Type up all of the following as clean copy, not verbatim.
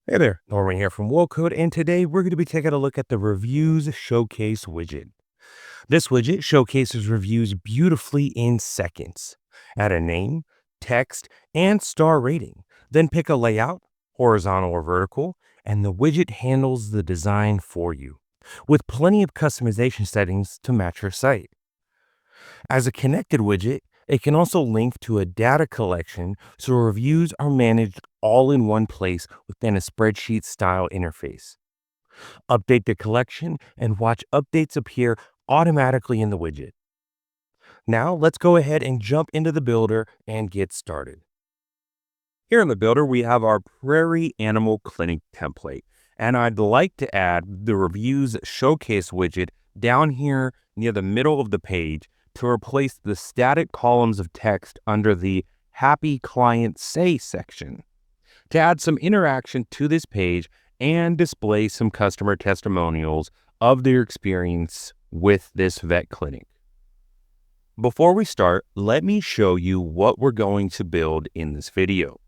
Hey there, Norman here from Code, and today we're going to be taking a look at the Reviews Showcase widget. This widget showcases reviews beautifully in seconds. Add a name, text, and star rating. Then pick a layout, horizontal or vertical, and the widget handles the design for you, with plenty of customization settings to match your site. As a connected widget, it can also link to a data collection so reviews are managed all in one place within a spreadsheet-style interface. Update the collection and watch updates appear automatically in the widget. Now let's go ahead and jump into the builder and get started. Here in the builder, we have our Prairie Animal Clinic template, and I'd like to add the Reviews Showcase widget down here near the middle of the page to replace the static columns of text under the Happy Client Say section. To add some interaction to this page and display some customer testimonials of their experience with this vet clinic. Before we start, let me show you what we're going to build in this video.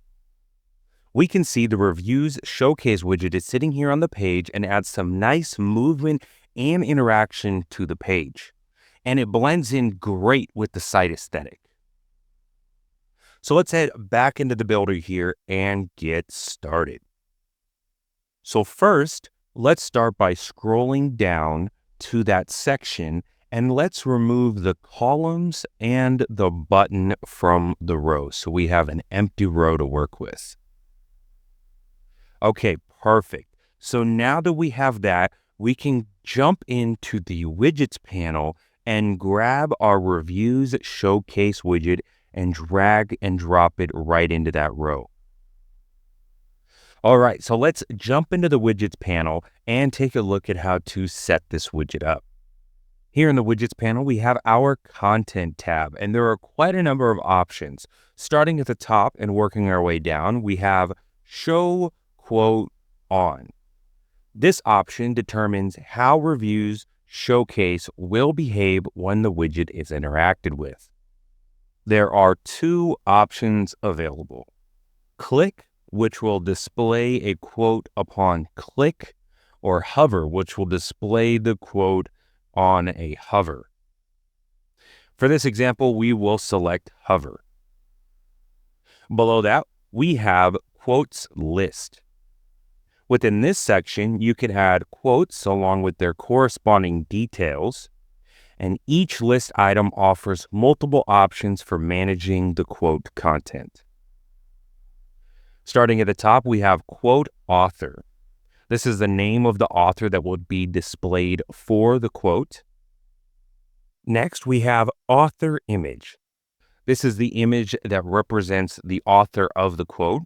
We can see the Reviews Showcase widget is sitting here on the page and adds some nice movement and interaction to the page. And it blends in great with the site aesthetic. So let's head back into the builder here and get started. So first, let's start by scrolling down to that section and let's remove the columns and the button from the row so we have an empty row to work with. Okay, perfect. So now that we have that, we can jump into the widgets panel and grab our Reviews Showcase widget and drag and drop it right into that row. All right, so let's jump into the widgets panel and take a look at how to set this widget up. Here in the widgets panel, we have our content tab, and there are quite a number of options. Starting at the top and working our way down, we have show quote on. This option determines how Reviews Showcase will behave when the widget is interacted with. There are two options available. Click, which will display a quote upon click, or hover, which will display the quote on a hover. For this example, we will select hover. Below that, we have quotes list. Within this section, you can add quotes along with their corresponding details, and each list item offers multiple options for managing the quote content. Starting at the top, we have quote author. This is the name of the author that will be displayed for the quote. Next, we have author image. This is the image that represents the author of the quote.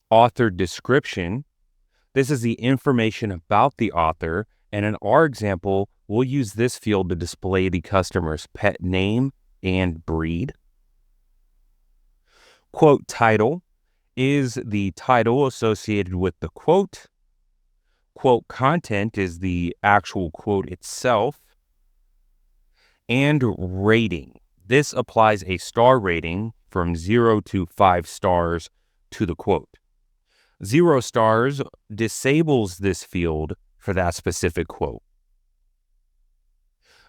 Author description. This is the information about the author, and in our example, we'll use this field to display the customer's pet name and breed. Quote title is the title associated with the quote. Quote content is the actual quote itself. And rating. This applies a star rating from 0 to 5 stars to the quote. 0 stars disables this field for that specific quote.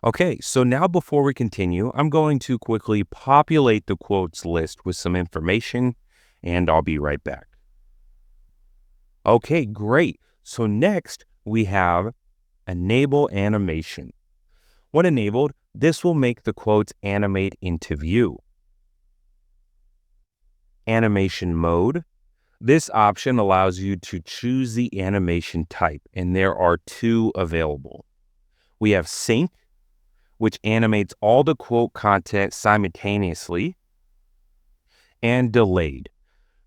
Okay, so now before we continue, I'm going to quickly populate the quotes list with some information, and I'll be right back. Okay, great. So next we have enable animation. When enabled, this will make the quotes animate into view. Animation mode. This option allows you to choose the animation type, and there are two available. We have sync, which animates all the quote content simultaneously, and delayed,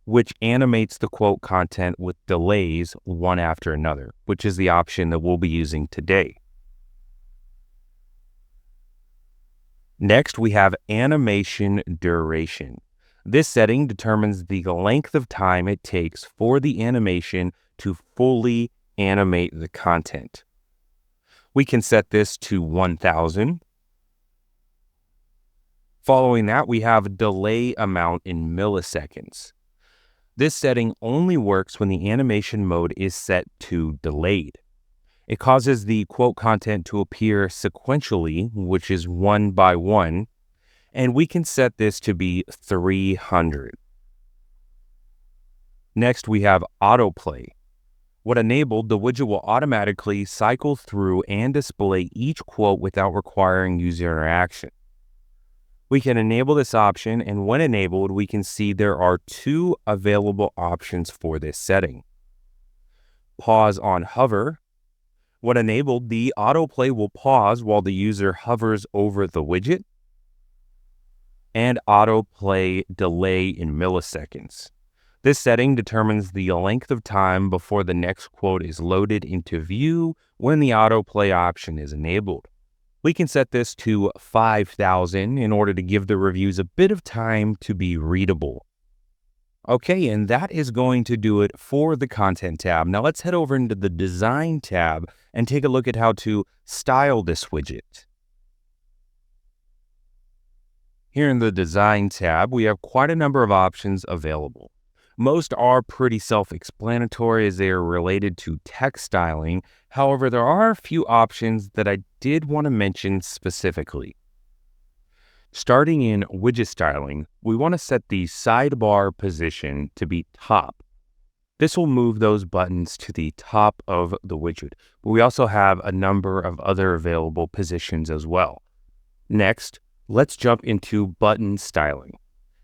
which animates the quote content with delays one after another, which is the option that we'll be using today. Next, we have animation duration. This setting determines the length of time it takes for the animation to fully animate the content. We can set this to 1000. Following that, we have delay amount in milliseconds. This setting only works when the animation mode is set to delayed. It causes the quote content to appear sequentially, which is one by one, and we can set this to be 300. Next, we have autoplay. When enabled, the widget will automatically cycle through and display each quote without requiring user interaction. We can enable this option, and when enabled, we can see there are two available options for this setting. Pause on hover. When enabled, the autoplay will pause while the user hovers over the widget, and autoplay delay in milliseconds. This setting determines the length of time before the next quote is loaded into view when the autoplay option is enabled. We can set this to 5,000 in order to give the reviews a bit of time to be readable. Okay, and that is going to do it for the Content tab. Now let's head over into the Design tab and take a look at how to style this widget. Here in the Design tab, we have quite a number of options available. Most are pretty self-explanatory as they are related to text styling. However, there are a few options that I did want to mention specifically. Starting in widget styling, we want to set the sidebar position to be top. This will move those buttons to the top of the widget, but we also have a number of other available positions as well. Next, let's jump into button styling.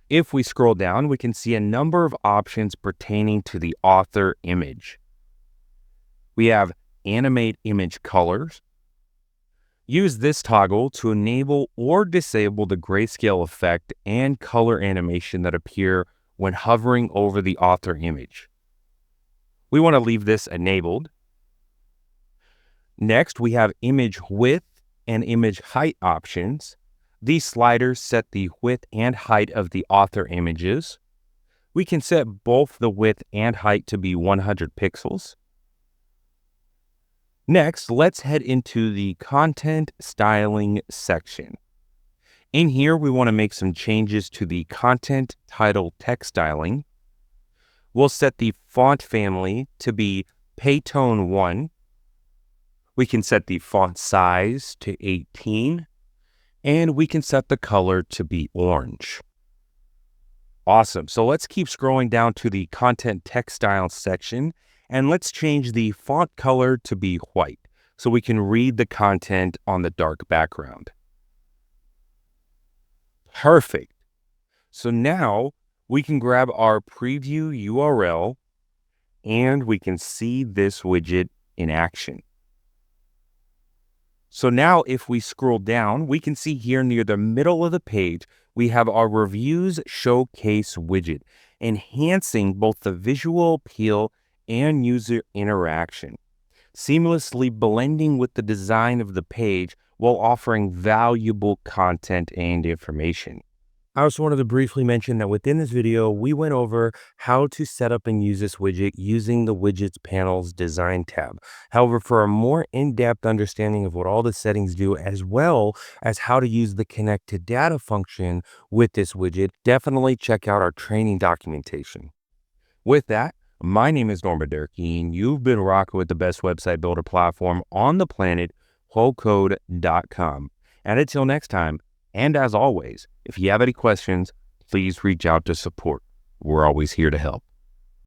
If we scroll down, we can see a number of options pertaining to the author image. We have animate image colors. Use this toggle to enable or disable the grayscale effect and color animation that appear when hovering over the author image. We want to leave this enabled. Next, we have image width and image height options. These sliders set the width and height of the author images. We can set both the width and height to be 100 pixels. Next, let's head into the content styling section. In here, we want to make some changes to the content title text styling. We'll set the font family to be Paytone 1. We can set the font size to 18. And we can set the color to be orange. Awesome. So let's keep scrolling down to the content text style section, and let's change the font color to be white so we can read the content on the dark background. Perfect. So now we can grab our preview URL and we can see this widget in action. So now if we scroll down, we can see here near the middle of the page, we have our Reviews Showcase widget, enhancing both the visual appeal and user interaction, seamlessly blending with the design of the page while offering valuable content and information. I also wanted to briefly mention that within this video, we went over how to set up and use this widget using the Widgets panel's Design tab. However, for a more in-depth understanding of what all the settings do, as well as how to use the Connect to Data function with this widget, definitely check out our training documentation. With that, my name is Norma Durkee, and you've been rocking with the best website builder platform on the planet, wholecode.com. And until next time, and as always, if you have any questions, please reach out to support. We're always here to help.